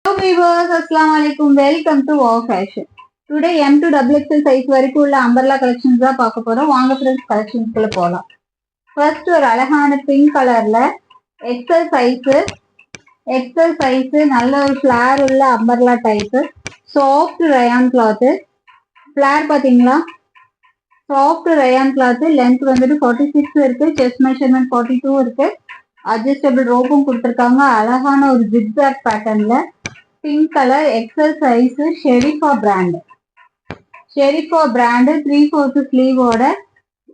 Hello viewers, Assalamualaikum. Welcome to Wow Fashion. Today M2 XXL size வரைக்கும் உள்ள umbrella collections தான் பார்க்க போறோம். வாங்க friends collections குள்ள போலாம். First ஒரு அழகான pink கலர்ல XL size நல்ல ஒரு flare உள்ள umbrella type soft rayon cloth. Flare பாத்தீங்களா? Soft rayon cloth length வந்துட்டு 46 இருக்கு, chest measurement 42 இருக்கு. Adjustable rope கொடுத்திருக்காங்க. அழகான ஒரு zigzag patternல pink color XL size Sherifa brand 3/4 sleeve ஓட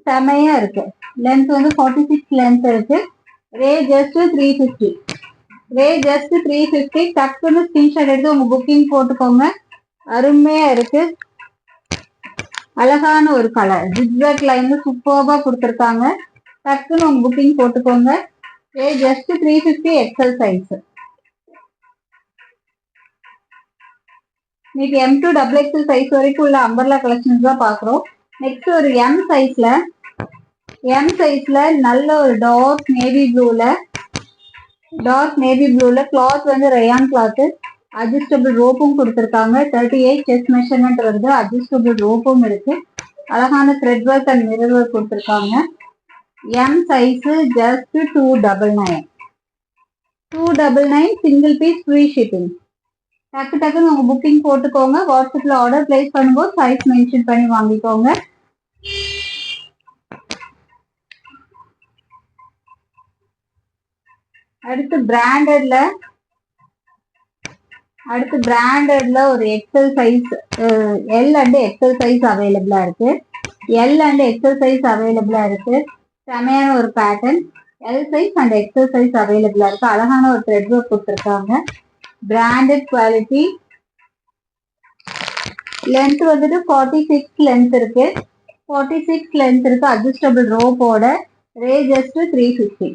செமையா இருக்கு. length வந்து 46 length இருக்கு. rate just 350 டக்குன்னு ஸ்கிரீன்ஷாட் எடுத்து உங்க புக்கிங் போட்டுக்கோங்க. அருமையா இருக்கு. அழகான ஒரு கலர் zigzag லைன்ல சூப்பர்பா கொடுத்திருக்காங்க. டக்குன்னு உங்க புக்கிங் போட்டுக்கோங்க. rate just 350 XL size. இன்னைக்கு M2 XXL சைஸ் வரைக்கும் உள்ள அம்பர்லா கலெக்ஷன்ஸ் தான் பாக்குறோம். நெக்ஸ்ட் ஒரு M சைஸ்ல நல்ல ஒரு டார்க் நேவி ப்ளூல கிளாத் வந்து ரயான் கிளாத், அட்ஜஸ்டபிள் ரோப்பும் கொடுத்திருக்காங்க. 38 செஸ்ட் மெஷர்மெண்ட் வருது. அட்ஜஸ்டபிள் ரோப்பும் இருக்கு. அழகான thread work and mirror work கொடுத்திருக்காங்க. M size just 299 single piece free shipping. டக்குன்னு உங்க புக்கிங் போட்டுக்கோங்க. வாட்ஸ்அப்ல ஆர்டர் பிளேஸ் பண்ணும்போது சைஸ் மென்ஷன் பண்ணி வாங்கிக்கோங்க. அடுத்து பிராண்டட்ல ஒரு XL size L and XL size அவைலபிளா இருக்கு. செமையான ஒரு pattern. L size and XL size அவைலபிளா இருக்கு. அழகான ஒரு த்ரெட் ஒர்க் கொடுத்திருக்காங்க. Branded quality. லென்த் வந்துட்டு 46 லென்த் இருக்கு. அட்ஜஸ்டபிள் ரோப்போட. Rate just 350.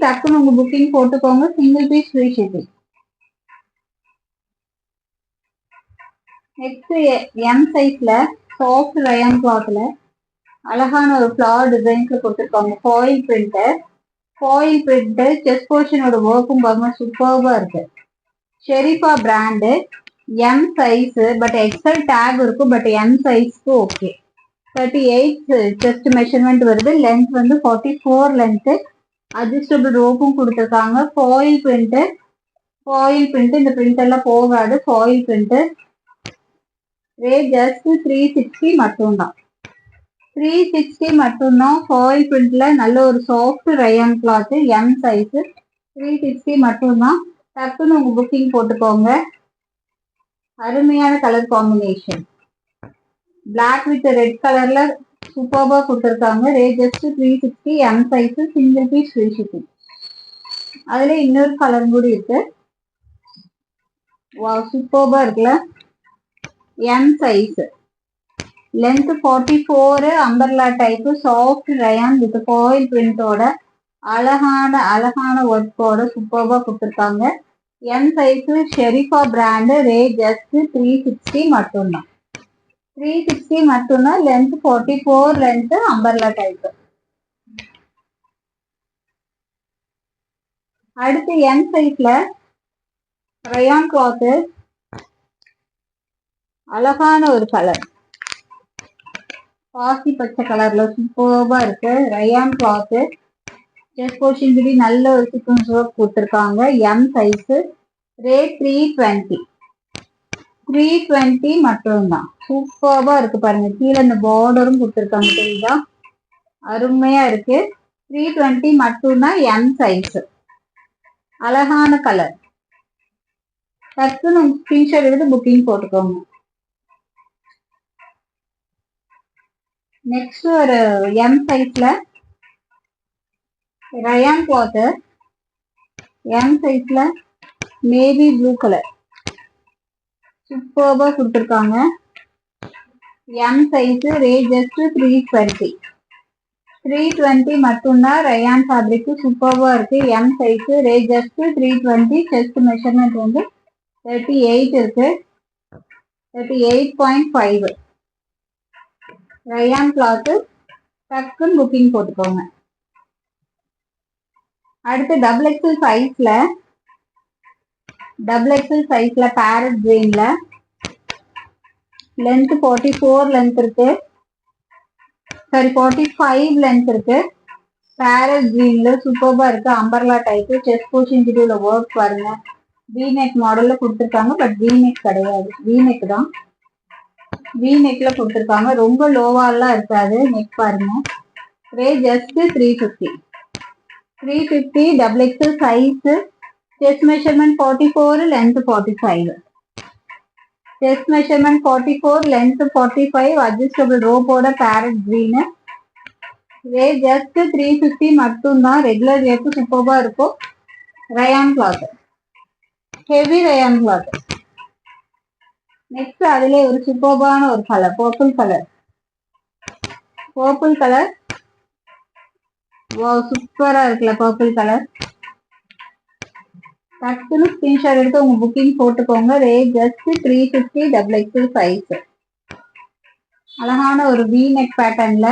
டக்குன்னு உங்க புக்கிங் போட்டுக்கோங்க. Single piece free shipping. Next M சைஸ்ல சாஃப்ட் ரயான் கிளாத்ல அழகான ஒரு ஃபிளவர் டிசைன்ஸ்ல கொடுத்திருக்காங்க. ஃபாயில் பிரிண்ட் செஸ்ட் போர்ஷனோட ஒர்க்கும் பாருங்க சூப்பர்பா இருக்கு. Sherifa brand M size but XL tag இருக்கும். பட் M சைஸ்க்கு ஓகே. 38 செஸ்ட் மெஷர்மெண்ட் வருது. லென்த் வந்து 44 லென்த். அட்ஜஸ்டபிள் ரோப்பும் கொடுத்திருக்காங்க. ஃபாயில் பிரிண்ட் இந்த பிரிண்ட் எல்லாம் போகாது. Foil print. ரேட் ஜஸ்ட் 360 மட்டும்தான். ஃபாயில் பிரிண்ட்ல நல்ல ஒரு soft rayon cloth M size 360 மட்டும்தான். டக்குன்னு உங்க புக்கிங் போட்டுக்கோங்க. அருமையான colour combination. Black with red கலர்ல சூப்பர்பா கொடுத்திருக்காங்க. Rate just 360. M size single piece free shipping. அதுல இன்னொரு கலர் கூட இருக்கு. வாவ் சூப்பர்பா இருக்குல்ல. M size length 44 umbrella type soft rayon with foil பிரிண்டோட அழகான ஒர்க்கோட சூப்பர்பா கொடுத்திருக்காங்க. M size Sherifa brand. Rate just 360 மட்டும்தான். Length 44 length umbrella type. அடுத்து M சைஸ்ல ரயான் கிளாத் அழகான ஒரு கலர் பாசி பச்சை கலர்ல சூப்பர்பா இருக்கு. ரயான் கிளாத் செஸ்ட் போர்ஷன் கிட்ட நல்ல ஒரு சீக்வென்ஸ் ஒர்க் கொடுத்திருக்காங்க. M size. ரேட் 320 மட்டும்தான். சூப்பர்பா இருக்கு பாருங்க. கீழே இந்த பார்டரும் கொடுத்திருக்காங்க. தெரியுதா? அருமையா இருக்கு. 320 மட்டும்தான். M size. அழகான கலர். டக்குன்னு ஸ்கிரீன்ஷாட் எடுத்து புக்கிங் போட்டுக்கோங்க. நெக்ஸ்ட் ஒரு M சைஸ்ல ரயான் கிளாத் M சைஸ்ல நேவி ப்ளூ கலர் சூப்பர்பா கொடுத்திருக்காங்க. M size. ரேட் ஜஸ்ட் 320 மட்டும்தான். ரயான் ஃபேப்ரிக் சூப்பர்பா இருக்கு. M size. Rate just 320. Chest measurement வந்து 38 இருக்கு. 38.5 ரயான் கிளாத். டக்குன்னு புக்கிங் போட்டுக்கோங்க. அடுத்து XXL சைஸ்ல டபுள் எக்ஸல் சைஸ்ல பேரட் கிரீன்ல லென்த் 44 லென்த் இருக்கு, சாரி 45 லென்த் இருக்கு. பேரட் கிரீன்ல சூப்பர்பா இருக்கு. அம்பர்லா டைப் செஸ்ட் போர்ஷன் கிட்ட உள்ள ஒர்க் பாருங்க. வி நெக் மாடல்ல கொடுத்துருக்காங்க, பட் வி நெக் கிடையாது, வி நெக் தான். வி நெக்ல கொடுத்துருக்காங்க, ரொம்ப லோவாலாம் இருக்காது. நெக் பாருங்க. Rate just 350. 350 double XL size. Chest measurement 44, length 45. Chest measurement 44, length 45. Adjustable ரோப்போட பேரட் கிரீன். ரேட் ஜஸ்ட் 350 மட்டும்தான். ரெகுலர் வேர்க்கு சூப்பர்பா இருக்கும். Rayon cloth, heavy rayon cloth. Next அதுல ஒரு சூப்பர்பான ஒரு colour, purple colour. Purple colour சூப்பரா இருக்குல்ல பர்பிள் கலர். டக்குன்னு ஸ்கிரீன்ஷாட் எடுத்து உங்க புக்கிங் போட்டுக்கோங்க. Rate just 350 double XL size. அழகான ஒரு வி நெக் பேட்டர்ன்ல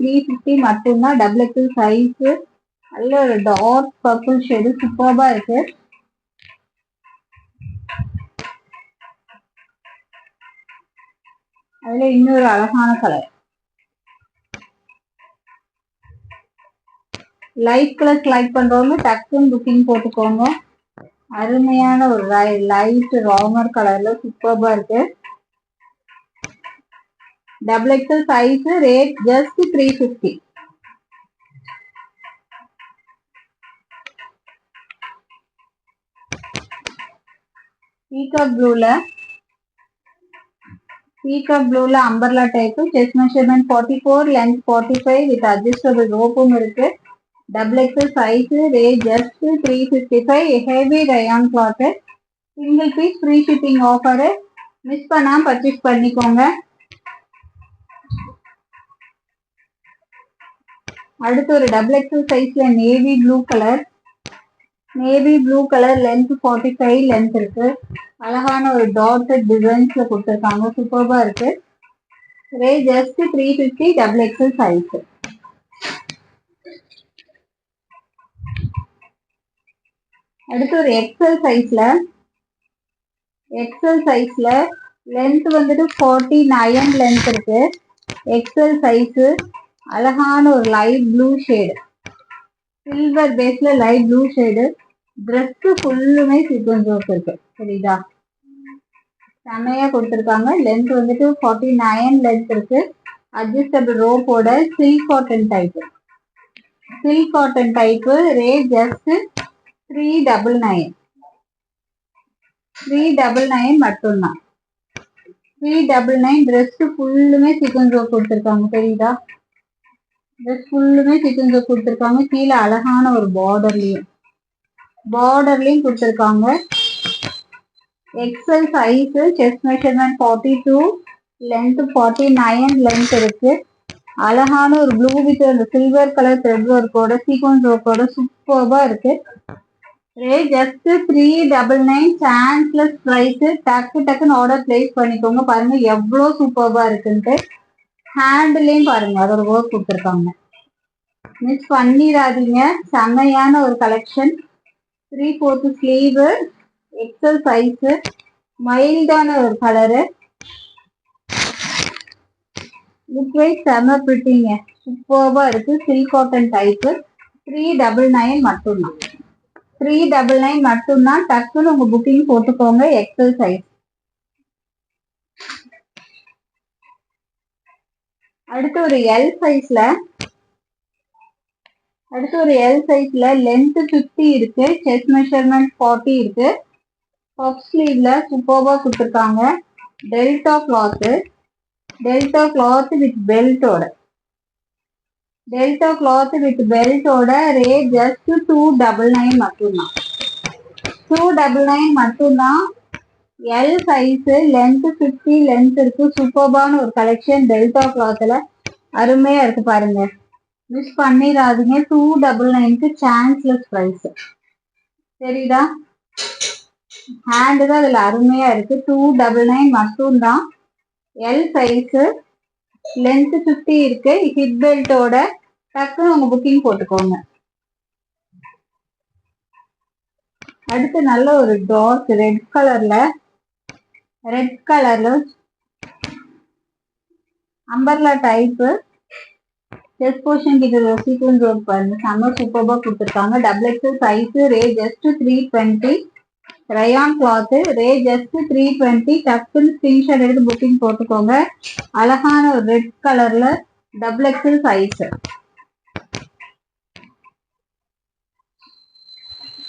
350 மட்டும்தான். Double XL size. நல்ல ஒரு டார்க் பர்பிள் ஷேடு சூப்பர்பா இருக்கு. அதுல இன்னொரு அழகான கலர், லைட் கலர்ஸ் லைக் பண்றவங்க டக்குன்னு புக்கிங் போட்டுக்கோங்க. அருமையான ஒரு லைட் ராமர் கலர்ல சூப்பர்பா இருக்கு. Double XL size. Rate just 350. Peacock ப்ளூல umbrella type. Chest measurement 44, length 45 with adjustable ரோப்பும் இருக்கு. Double XL size. Rate just 355. Heavy rayon cloth. Single piece free shipping offer. Miss பண்ணாம பர்ச்சேஸ் பண்ணிக்கோங்க. அடுத்து ஒரு டபுள் எக்ஸல் சைஸ்ல navy blue colour. Length 45 length இருக்கு. அழகான ஒரு டாட்டட் டிசைன்ஸ்ல கொடுத்துருக்காங்க. சூப்பர்பா இருக்கு. Rate just 350 double XL size. அடுத்து ஒரு எக்ஸல் சைஸ்ல லென்த் வந்துட்டு 49 லென்த் இருக்கு. XL size. அழகான ஒரு லைட் ப்ளூ ஷேடு, சில்வர் பேஸ்ல லைட் ப்ளூ ஷேடு. ட்ரெஸ் ஃபுல்லுமே சீக்வன்ஸ் ஒர்க் இருக்கு. சரிதா, செமையா கொடுத்துருக்காங்க. லென்த் வந்துட்டு 49 லென்த் இருக்கு. அட்ஜஸ்டபிள் ரோப்போட silk cotton type. Rate just 399 மட்டும்தான். 399. ட்ரெஸ் ஃபுல்லுமே சீக்வன்ஸ் ஒர்க் கொடுத்துருக்காங்க. தெரியுதா, ட்ரெஸ் ஃபுல்லுமே சீக்வன்ஸ் ஒர்க் கொடுத்துருக்காங்க. கீழே அழகான ஒரு பார்டர்லயும் கொடுத்துருக்காங்க. XL size. Chest measurement 42, length 49 length இருக்கு. அழகான ஒரு ப்ளூ வித் அந்த சில்வர் கலர் த்ரெட் ஒர்க்கோட சீக்வன்ஸ் ஒர்க்கோட சூப்பர்பா இருக்கு. Rate just 399. Chanceless price. டக்குன்னு ஆர்டர் பிளேஸ் பண்ணிக்கோங்க. பாருங்க எவ்வளவு சூப்பர்பா இருக்குன்ட்டு. ஹேண்ட்லயும் பாருங்க அதோட ஒர்க் கொடுத்துருக்காங்க. மிஸ் பண்ணிடாதீங்க. செம்மையான ஒரு கலெக்ஷன். 3/4 ஸ்லீவ். XL size. மைல்டான ஒரு கலரு. லுக் வைஸ் செம்ம பிரிட்டிங்க. சூப்பர்பா இருக்கு. Silk cotton type. 399 மட்டும்தான். 399 மட்டும்தான். டக்குன்னு உங்க புக்கிங் போட்டுக்கோங்க. XL size. அடுத்து ஒரு எல் சைஸ்ல லென்த் 50 இருக்கு. செஸ்ட் மெஷர்மெண்ட் 40 இருக்கு. பஃப் ஸ்லீவ்ல சூப்பர்பா கொடுத்துருக்காங்க. டெல்டா கிளாத் வித் பெல்ட்டோட. ரேட் ஜஸ்ட் 299 மட்டும்தான். 299 மட்டும்தான். L size. லென்த் 50 லென்த் இருக்கு. சூப்பர்பான ஒரு கலெக்ஷன். டெல்டா கிளாத்ல அருமையா இருக்கு. பாருங்க மிஸ் பண்ணிடாதீங்க. 299க்கு சான்ஸ்லெஸ் பிரைஸ். சரிதா, ஹேண்ட் தான் அதுல அருமையா இருக்கு. 299 மட்டும்தான். L size. லென்த் 50 இருக்கு. ஹிப் பெல்ட்டோட. டக்குன்னு உங்க புக்கிங் போட்டுக்கோங்க. அடுத்து நல்ல ஒரு டார்க் ரெட் கலர்ல அம்பர்லா டைப் செஸ்ட் போர்ஷன் கிட்ட சீக்வன்ஸ் ஒர்க் பாருங்க, செம்ம சூப்பர்பா கொடுத்துருக்காங்க. Double XL size, rate just 320, rayon cloth, ரே ஜஸ்ட் 320. டக்குன்னு ஸ்கிரீன்ஷாட் எடுத்து புக்கிங் போட்டுக்கோங்க. அழகான ஒரு ரெட் கலர்ல டபுள் எக்ஸல் சைஸ்.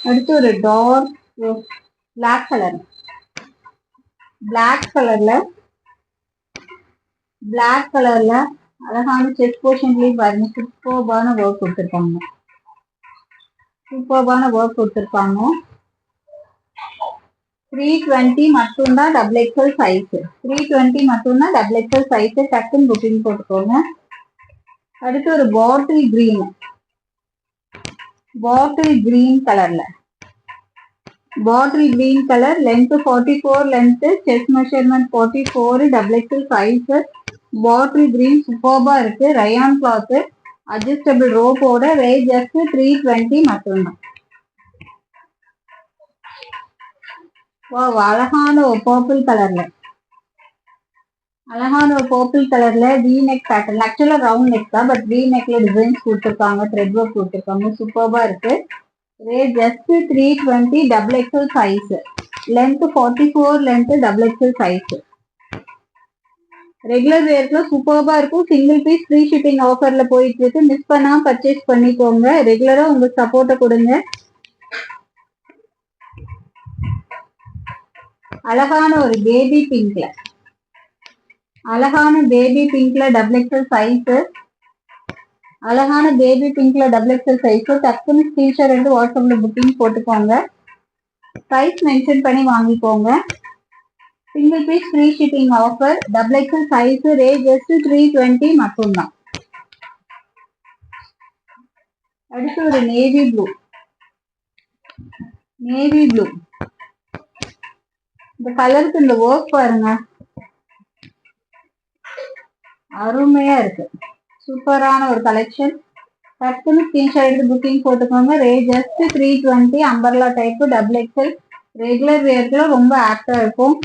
அடுத்து ஒரு டார்க் பிளாக் கலர்ல அழகான செஸ்ட் போர்ஷன்லயும் பாருங்க, சூப்பர்பான ஒர்க் கொடுத்துருக்காங்க. 320 மட்டும்தான் டபுள் எக்ஸல் சைஸ். 320 மட்டும்தான் டபுள் எக்ஸல் சைஸ். டக்குன்னு புக்கிங் போட்டுக்கோங்க. அடுத்து ஒரு bottle green colour length 44, length chest measurement 44, double XL size. Bottle green சூப்பர்பா இருக்கு. ரயான் கிளாத், அட்ஜஸ்டபிள் ரோப்போட, ரே ஜஸ்ட் 320 மட்டும்தான். அழகான ஒரு பர்பிள் கலர்ல வி நெக் பேட்டர்ன். ஆக்சுவலா ரவுண்ட் நெக் தான், பட் வி நெக்ல டிசைன்ஸ் கொடுத்துருக்காங்க, த்ரெட் ஒர்க் கொடுத்துருக்காங்க. சூப்பர்பா இருக்கு. Rate just 320, double XL size. Length 44, length double XL size. Regular வேர்க்கு சூப்பர்பா இருக்கும். சிங்கிள் பீஸ் ஃப்ரீ ஷிப்பிங் ஆஃபர்ல போயிட்டு இருக்கு. மிஸ் பண்ணாம பர்ச்சேஸ் பண்ணிக்கோங்க. ரெகுலரா உங்க சப்போர்ட்டை கொடுங்க. அழகான பேபி பிங்க்ல டபுள் எக்ஸல் சைஸ். டக்குன்னு ஸ்கிரீன்ஷாட் எடுத்து வாட்ஸ்அப்ல புக்கிங் போட்டுக்கோங்க. சைஸ் மென்ஷன் பண்ணி வாங்கிக்கோங்க. Single piece free shipping offer. Double XL size, rate just 320 மட்டும்தான். அடுத்து ஒரு நேவி ப்ளூ. இந்த கலருக்கு இந்த ஒர்க் பாருங்க, அருமையா இருக்கு. சூப்பரான ஒரு கலெக்ஷன். டக்குன்னு ஸ்கிரீன்ஷாட் எடுத்து புக்கிங் போட்டுக்கோங்க. Rate just 320, umbrella type, double XL. Regular வேர்க்குல ரொம்ப ஆக்டா இருக்கும்.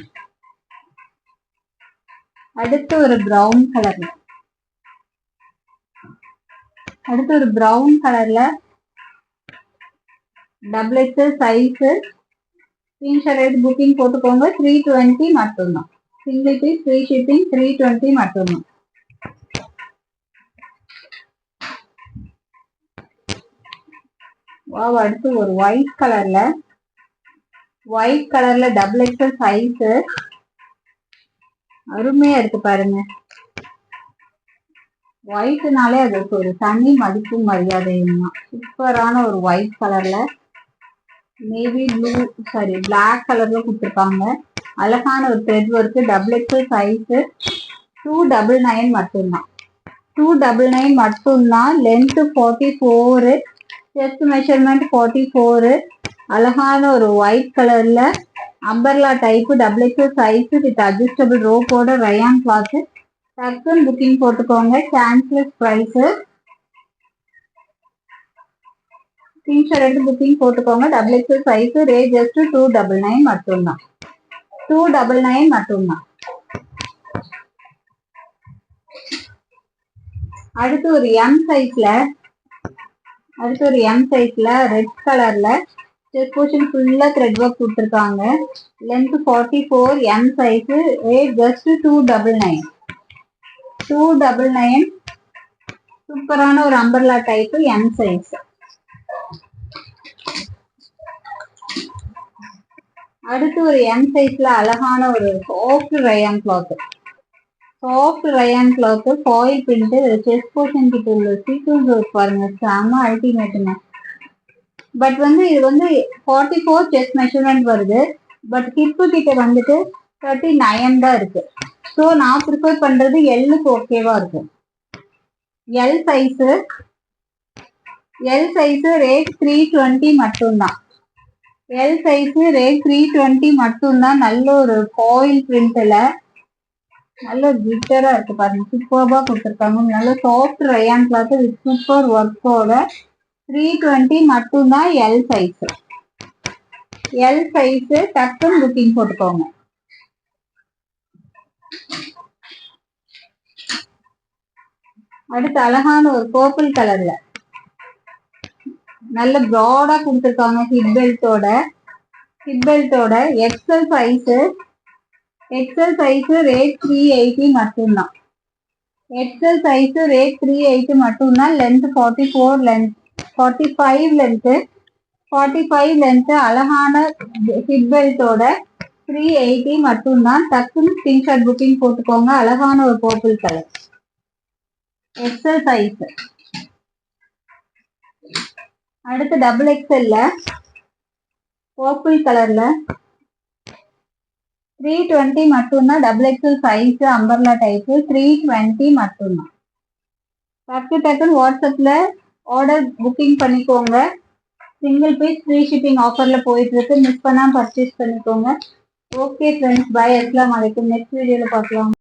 அடுத்து ஒரு பிரவுன் கலர்ல டபுள் எக்ஸல் சைஸ். ஸ்கிரீன்ஷாட் எடுத்து புக்கிங் போட்டுக்கோங்க. 320 மட்டும்தான். சிங்கிள் பீஸ் ஃப்ரீ ஷிப்பிங் 320 மட்டும்தான். அடுத்து ஒரு ஒயிட் கலர்ல டபுள் எக்ஸல் சைஸ். அருமையா இருக்கு பாருங்க. ஒயிட்னாலே அதுக்கு ஒரு தனி மதிப்பும் மரியாதையும் தான். சூப்பரான ஒரு ஒயிட் கலர்ல பிளாக் கலர்ல கொடுத்துருக்காங்க. அழகான ஒரு thread work. Double XL size. 299 மட்டும்தான். 299 மட்டும்தான். Length 44, chest measurement 44. அழகான ஒரு ஒயிட் கலர்ல umbrella type, double XL size with adjustable ரோப்போட, ரயான் கிளாத். டக்குன்னு புக்கிங் போட்டுக்கோங்க. கேன்சலஸ் பிரைஸ். ஸ்கிரீன்ஷாட் எடுத்து புக்கிங் போட்டுக்கோங்க. Double XL size, rate just 299 மட்டும்தான். 299 மட்டும்தான். அடுத்து ஒரு எம் சைஸ்ல ரெட் கலர்ல செஸ்ட் போர்ஷன் ஃபுல்லா த்ரெட் ஒர்க் கொடுத்துருக்காங்க. Length 44, M size, rate just 299. சூப்பரான ஒரு அம்பர்லா டைப், எம் சைஸ். அடுத்து ஒரு எம் சைஸ்ல அழகான ஒரு soft rayon cloth, foil print. Chest portion கிட்ட உள்ள சீக்வன்ஸ் ஒர்க் பாருங்க, செம்ம அல்டிமேட்டுங்க. பட் இது 44 செஸ்ட் மெஷர்மெண்ட் வருது. பட் ஹிப்பு கிட்ட 39 தான் இருக்கு. ஸோ நான் ப்ரிஃபர் பண்றது எல்லுக்கு ஓகேவா இருக்கும். எல் சைஸ் ரேட் 320 மட்டும்தான். நல்ல ஒரு ஃபாயில் பிரிண்ட்ல நல்ல கிளிட்டரா இருக்கு பாருங்க. சூப்பர்பா கொடுத்துருக்காங்க. நல்ல soft rayon cloth with super ஒர்க்கோட 320 மட்டும்தான். L size. எல் சைஸ் டக்குன்னு புக்கிங் போட்டுக்கோங்க. அடுத்து அழகான ஒரு பர்பிள் கலர்ல நல்ல ப்ராடா கொடுத்துருக்காங்க. ஹிப் பெல்ட்டோட எக்ஸல் சைஸ் ரேட் 380 மட்டும்தான். எக்ஸல் சைஸ் ரேட் 380 மட்டும்தான். லென்த் 45 லென்த் அழகான ஹிப் பெல்ட்டோட 380 மட்டும்தான். டக்குன்னு ஸ்கிரீன்ஷாட் புக்கிங் போட்டுக்கோங்க. அழகான ஒரு பர்பிள் கலர் எக்ஸல் சைஸ். அடுத்து டபுள் எக்ஸ்எல்ல பர்பிள் கலர்ல 320 மட்டும்தான். Double XL size umbrella type 320 மட்டும்தான். டக்குன்னு வாட்ஸ்அப்ல ஆர்டர் புக்கிங் பண்ணிக்கோங்க. சிங்கிள் பீஸ் ஃப்ரீ ஷிப்பிங் ஆஃபர்ல போயிட்டு இருக்கு. மிஸ் பண்ணாம பர்ச்சேஸ் பண்ணிக்கோங்க. Okay friends, bye. அஸ்ஸலாமு அலைக்கும். நெக்ஸ்ட் வீடியோல பார்க்கலாம்.